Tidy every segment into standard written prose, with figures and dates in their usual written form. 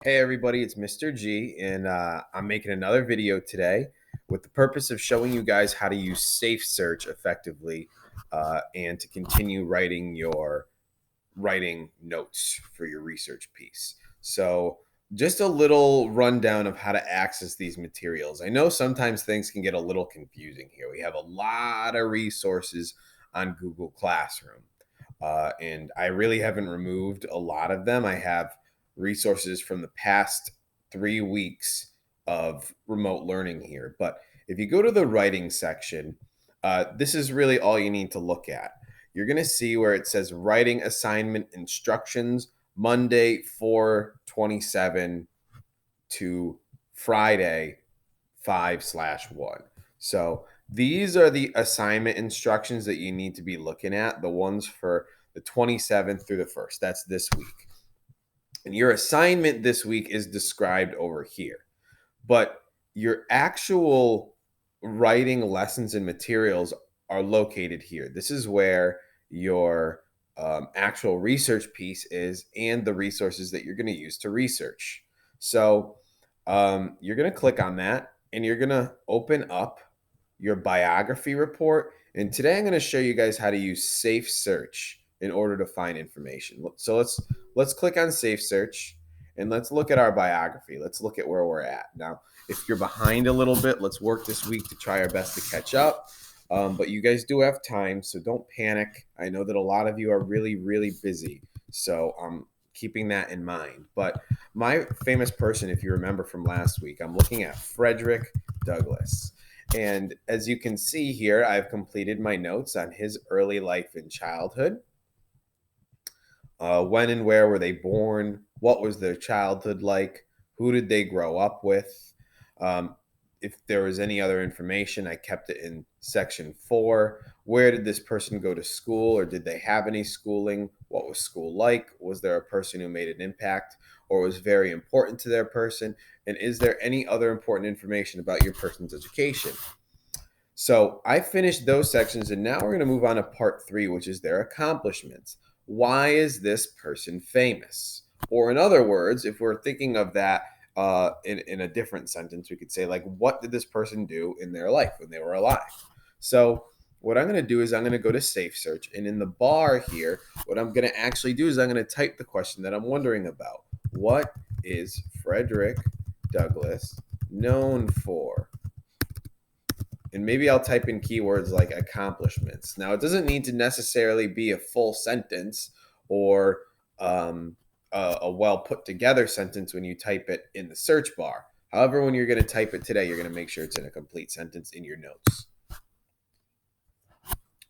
Hey everybody, it's Mr. G, and I'm making another video today with the purpose of showing you guys how to use Safe Search effectively and to continue writing your writing notes for your research piece. So just a little rundown of how to access these materials. I know sometimes things can get a little confusing here. We have a lot of resources on Google Classroom, and I really haven't removed a lot of them. I have resources from the past 3 weeks of remote learning here. But if you go to the writing section, this is really all you need to look at. You're going to see where it says writing assignment instructions, Monday 4/27 to Friday 5/1. So these are the assignment instructions that you need to be looking at, the ones for the 27th through the 1st. That's this week. And your assignment this week is described over here. But your actual writing lessons and materials are located here. This is where your actual research piece is and the resources that you're going to use to research. So you're going to click on that and you're going to open up your biography report. And today I'm going to show you guys how to use Safe Search in order to find information. So let's click on Safe Search and let's look at our biography. Let's look at where we're at. Now, if you're behind a little bit, let's work this week to try our best to catch up. But you guys do have time, so don't panic. I know that a lot of you are really, really busy. So I'm keeping that in mind. But my famous person, if you remember from last week, I'm looking at Frederick Douglass. And as you can see here, I've completed my notes on his early life and childhood. When and where were they born? What was their childhood like? Who did they grow up with? Um, if there was any other information, I kept it in section 4. Where did this person go to school, or did they have any schooling? What was school like? Was there a person who made an impact or was very important to their person? And is there any other important information about your person's education? So I finished those sections, and now we're going to move on to part 3, which is their accomplishments. Why is this person famous? Or in other words, if we're thinking of that in a different sentence, we could say, like, what did this person do in their life when they were alive? So what I'm going to do is I'm going to go to Safe Search, and in the bar here, what I'm going to actually do is I'm going to type the question that I'm wondering about. What is Frederick Douglass known for? And maybe I'll type in keywords like accomplishments. Now, it doesn't need to necessarily be a full sentence or a well put together sentence when you type it in the search bar. However, when you're going to type it today, you're going to make sure it's in a complete sentence in your notes.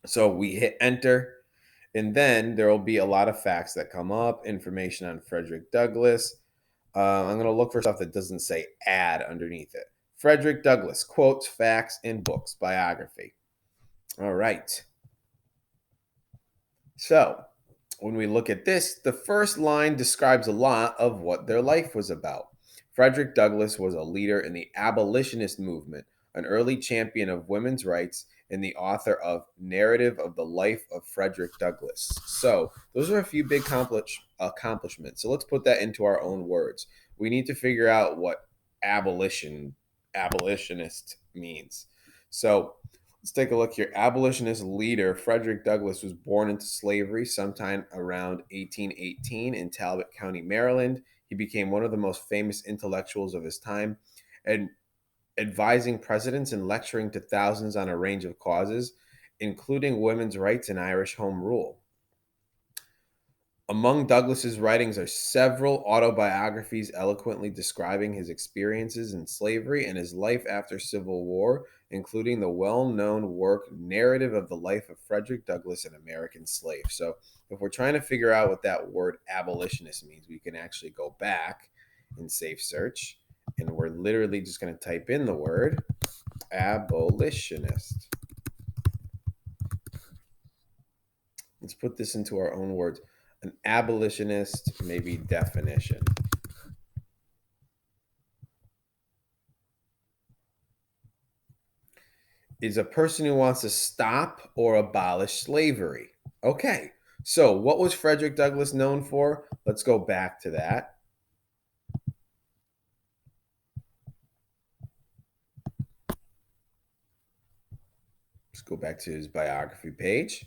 So we hit enter, and then there will be a lot of facts that come up, information on Frederick Douglass. I'm going to look for stuff that doesn't say add underneath it. Frederick Douglass, quotes, facts, and books, biography. All right. So when we look at this, the first line describes a lot of what their life was about. Frederick Douglass was a leader in the abolitionist movement, an early champion of women's rights, and the author of Narrative of the Life of Frederick Douglass. So those are a few big accomplishments. So let's put that into our own words. We need to figure out what abolitionist means. So let's take a look here. Abolitionist leader Frederick Douglass was born into slavery sometime around 1818 in Talbot County, Maryland. He became one of the most famous intellectuals of his time and advising presidents and lecturing to thousands on a range of causes, including women's rights and Irish home rule. Among Douglass's writings are several autobiographies eloquently describing his experiences in slavery and his life after Civil War, including the well-known work Narrative of the Life of Frederick Douglass, an American Slave. So if we're trying to figure out what that word abolitionist means, we can actually go back in Safe Search, and we're literally just going to type in the word abolitionist. Let's put this into our own words. An abolitionist, maybe definition. Is a person who wants to stop or abolish slavery. Okay, so what was Frederick Douglass known for? Let's go back to that. go back to his biography page.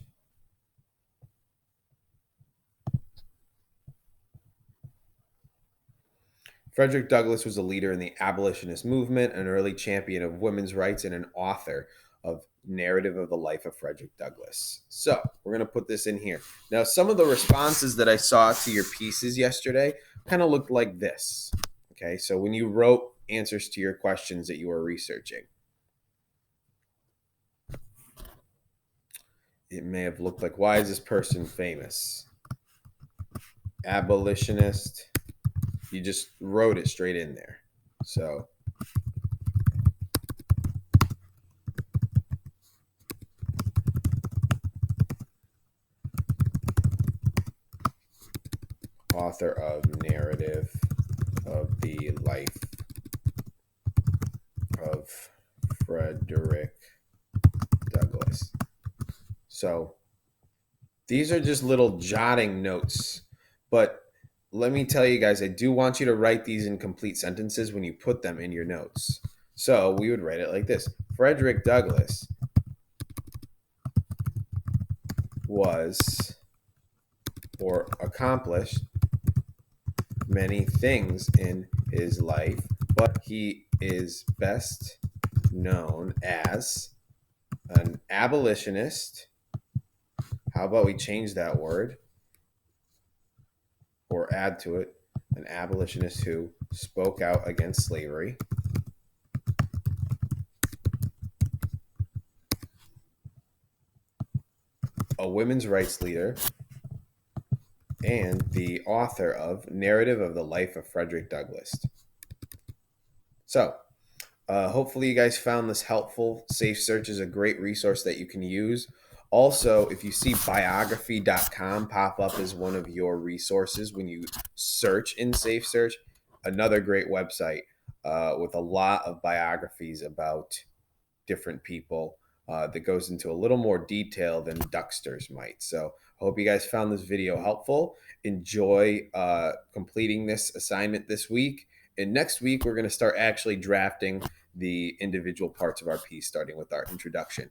Frederick Douglass was a leader in the abolitionist movement, an early champion of women's rights, and an author of Narrative of the Life of Frederick Douglass. So we're going to put this in here. Now, some of the responses that I saw to your pieces yesterday kind of looked like this. Okay, so when you wrote answers to your questions that you were researching, it may have looked like, why is this person famous? Abolitionist. You just wrote it straight in there. So author of Narrative of the Life of Frederick Douglass. So these are just little jotting notes, but let me tell you guys, I do want you to write these in complete sentences when you put them in your notes. So we would write it like this: Frederick Douglass was or accomplished many things in his life, but he is best known as an abolitionist. How about we change that word or add to it, an abolitionist who spoke out against slavery, a women's rights leader, and the author of Narrative of the Life of Frederick Douglass. So hopefully you guys found this helpful. Safe Search is a great resource that you can use. Also, if you see biography.com pop up as one of your resources when you search in Safe Search, another great website with a lot of biographies about different people that goes into a little more detail than Ducksters might. So I hope you guys found this video helpful. Enjoy completing this assignment this week. And next week, we're going to start actually drafting the individual parts of our piece, starting with our introduction.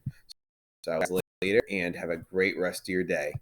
So I'll see you later and have a great rest of your day.